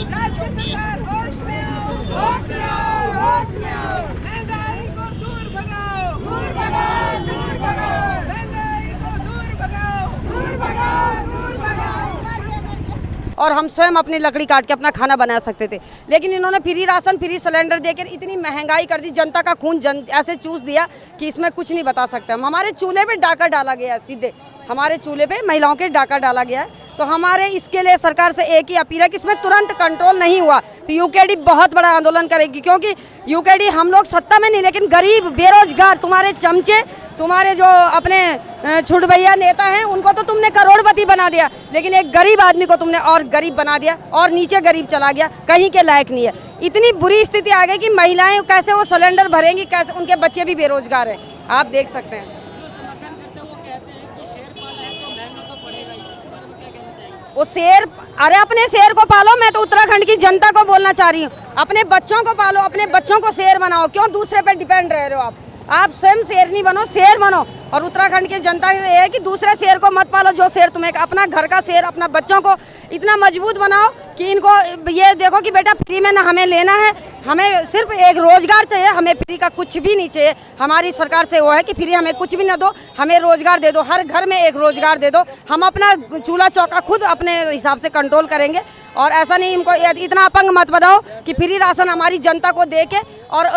राज्य सरकार होश में आओ, होश में आओ, होश में आओ। महंगाई को दूर भगाओ, दूर भगाओ, दूर भगाओ। महंगाई को दूर भगाओ, दूर भगाओ, दूर भगाओ। और हम स्वयं अपनी लकड़ी काट के अपना खाना बना सकते थे, लेकिन इन्होंने फ्री राशन फ्री सिलेंडर देकर इतनी महंगाई कर दी, जनता का खून ऐसे चूस दिया कि इसमें कुछ नहीं बता सकते हम। हमारे चूल्हे पे डाका डाला गया है, सीधे हमारे चूल्हे पे महिलाओं के डाका डाला गया है। तो हमारे इसके लिए सरकार से एक ही अपील है कि इसमें तुरंत कंट्रोल नहीं हुआ तो यूकेडी बहुत बड़ा आंदोलन करेगी, क्योंकि यूकेडी हम लोग सत्ता में नहीं, लेकिन गरीब बेरोजगार तुम्हारे चमचे, तुम्हारे जो अपने छुटभैया नेता हैं उनको तो तुमने करोड़पति बना दिया, लेकिन एक गरीब आदमी को तुमने और गरीब बना दिया और नीचे गरीब चला गया, कहीं के लायक नहीं है। इतनी बुरी स्थिति आ गई कि महिलाएं कैसे वो सिलेंडर भरेंगी, कैसे उनके बच्चे भी बेरोजगार हैं, आप देख सकते हैं। वो शेर, अरे अपने शेर को पालो। मैं तो उत्तराखंड की जनता को बोलना चाह रही हूँ, अपने बच्चों को पालो, अपने बच्चों को शेर बनाओ। क्यों दूसरे पे डिपेंड रह रहे हो आप स्वयं शेरनी बनो, शेर बनो। और उत्तराखंड की जनता ये है कि दूसरे शेर को मत पालो, जो शेर तुम्हें, अपना घर का शेर, अपना बच्चों को इतना मजबूत बनाओ कि इनको ये देखो कि बेटा फ्री में ना हमें लेना है, हमें सिर्फ एक रोजगार चाहिए, हमें फ्री का कुछ भी नहीं चाहिए। हमारी सरकार से वो है कि फ्री हमें कुछ भी ना दो, हमें रोजगार दे दो, हर घर में एक रोजगार दे दो। हम अपना चूल्हा चौका खुद अपने हिसाब से कंट्रोल करेंगे। और ऐसा नहीं, इनको इतना अपंग मत बताओ कि फ्री राशन हमारी जनता को दे के और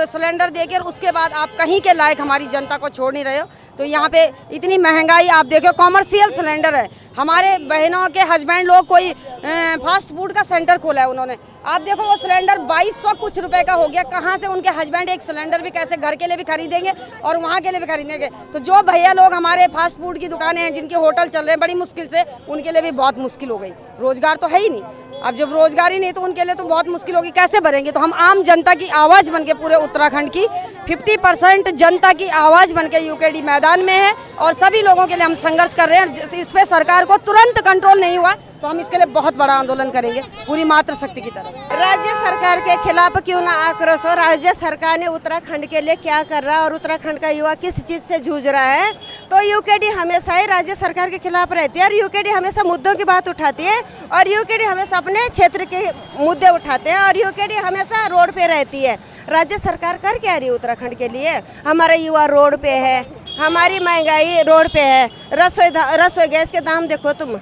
सिलेंडर दे के उसके बाद आप कहीं के लायक हमारी जनता को छोड़ नहीं रहे हो। तो यहाँ पे इतनी महंगाई आप देखो, कॉमर्शियल सिलेंडर है। हमारे बहनों के हस्बैंड लोग कोई फास्ट फूड का सेंटर खोला है उन्होंने, आप देखो वो सिलेंडर 2200 कुछ रुपए का हो गया। कहाँ से उनके हस्बैंड एक सिलेंडर भी कैसे घर के लिए भी खरीदेंगे और वहाँ के लिए भी खरीदेंगे। तो जो भैया लोग हमारे फास्ट फूड की दुकानें हैं, जिनके होटल चल रहे हैं बड़ी मुश्किल से, उनके लिए भी बहुत मुश्किल हो गई। रोजगार तो है ही नहीं, अब जब रोजगार ही नहीं तो उनके लिए तो बहुत मुश्किल होगी, कैसे भरेंगे। तो हम आम जनता की आवाज़ बनके, पूरे उत्तराखंड की 50% जनता की आवाज़ बनके यूकेडी मैदान में है और सभी लोगों के लिए हम संघर्ष कर रहे हैं। इस पे सरकार को तुरंत कंट्रोल नहीं हुआ तो हम इसके लिए बहुत बड़ा आंदोलन करेंगे, पूरी मातृशक्ति की तरह। राज्य सरकार के खिलाफ क्यों ना आक्रोश हो, राज्य सरकार ने उत्तराखंड के लिए क्या कर रहा है और उत्तराखंड का युवा किस चीज़ से जूझ रहा है। तो यूकेडी हमेशा ही राज्य सरकार के खिलाफ रहती है और यूकेडी हमेशा मुद्दों की बात उठाती है और यूकेडी हमेशा अपने क्षेत्र के मुद्दे उठाते हैं और यूकेडी हमेशा रोड पे रहती है। राज्य सरकार कर क्या रही है उत्तराखंड के लिए? हमारा युवा रोड पे है, हमारी महंगाई रोड पे है। रसोई गैस के दाम देखो तुम,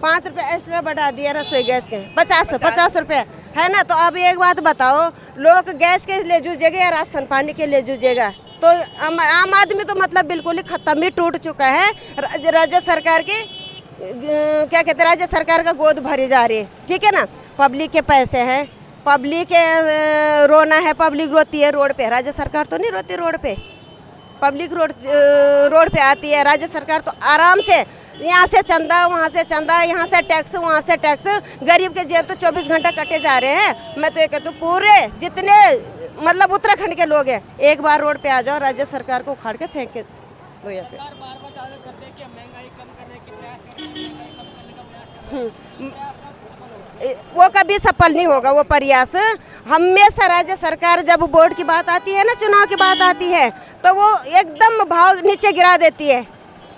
5 रुपये एक्स्ट्रा बढ़ा दिया रसोई गैस के, 50 रुपये है ना। तो अब एक बात बताओ, लोग गैस के लिए जूझेगा या राशन पानी के लिए जूझेगा? तो आम आदमी तो मतलब बिल्कुल ही खत्म ही टूट चुका है। राज्य सरकार की क्या कहते हैं, राज्य सरकार का गोद भरी जा रही है, ठीक है ना। पब्लिक के पैसे हैं, पब्लिक के रोना है, पब्लिक रोती है रोड पे, राज्य सरकार तो नहीं रोती रोड पे। पब्लिक रोड पे आती है, राज्य सरकार तो आराम से यहाँ से चंदा, वहाँ से चंदा, यहाँ से टैक्स, वहाँ से टैक्स, गरीब के जेब तो 24 घंटा कटे जा रहे हैं। मैं तो ये कहती हूँ पूरे जितने मतलब उत्तराखंड के लोग हैं, एक बार रोड पे आ जाओ, राज्य सरकार को उखाड़ के फेंक के दो यहाँ पे। वो कभी सफल नहीं होगा वो प्रयास। हमेशा राज्य सरकार जब वोट की बात आती है ना, चुनाव की बात आती है, तो वो एकदम भाव नीचे गिरा देती है,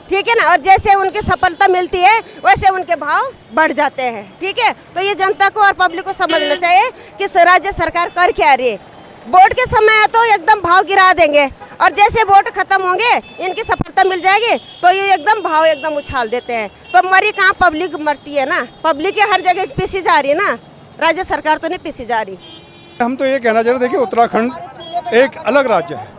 ठीक है ना। और जैसे उनकी सफलता मिलती है वैसे उनके भाव बढ़ जाते हैं, ठीक है। तो ये जनता को और पब्लिक को समझना चाहिए कि राज्य सरकार कर क्या रही है। वोट के समय तो एकदम भाव गिरा देंगे और जैसे वोट खत्म होंगे, इनकी सफलता मिल जाएगी तो ये एकदम भाव एकदम उछाल देते हैं। तो मरी कहाँ, पब्लिक मरती है ना, पब्लिक हर जगह पीसी जा रही है ना, राज्य सरकार तो नहीं पीसी जा रही। हम तो ये कहना चाह रहे थे कि उत्तराखंड एक अलग राज्य है।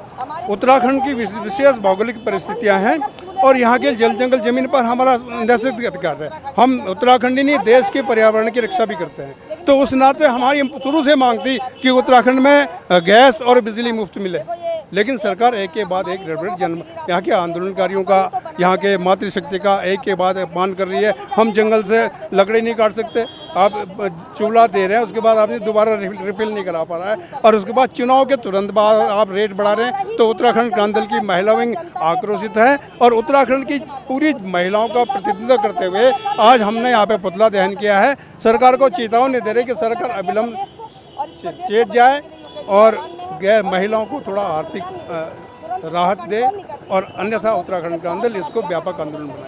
उत्तराखंड की विशेष भौगोलिक परिस्थितियां हैं और यहाँ के जल जंगल जमीन पर हमारा नैतिक अधिकार है। हम उत्तराखंडी नहीं, देश के पर्यावरण की रक्षा भी करते हैं। तो उस नाते हमारी शुरू से मांग थी कि उत्तराखंड में गैस और बिजली मुफ्त मिले, लेकिन सरकार एक के बाद एक जन्म यहाँ के आंदोलनकारियों का, यहाँ के मातृशक्ति का एक के बाद अपमान कर रही है। हम जंगल से लकड़ी नहीं काट सकते, आप चूल्हा दे रहे हैं, उसके बाद आपने दोबारा रिफिल नहीं करा पा रहा है और उसके बाद चुनाव के तुरंत बाद आप रेट बढ़ा रहे हैं। तो उत्तराखंड क्रांति दल की महिला विंग आक्रोशित है और उत्तराखंड की पूरी महिलाओं का प्रतिनिधित्व करते हुए आज हमने यहाँ पे पुतला दहन किया है। सरकार को चेतावनी दे रहे कि सरकार अविलंब चेत जाए और महिलाओं को थोड़ा आर्थिक राहत दे और अन्यथा उत्तराखंड क्रांति दल इसको व्यापक आंदोलन बनाए।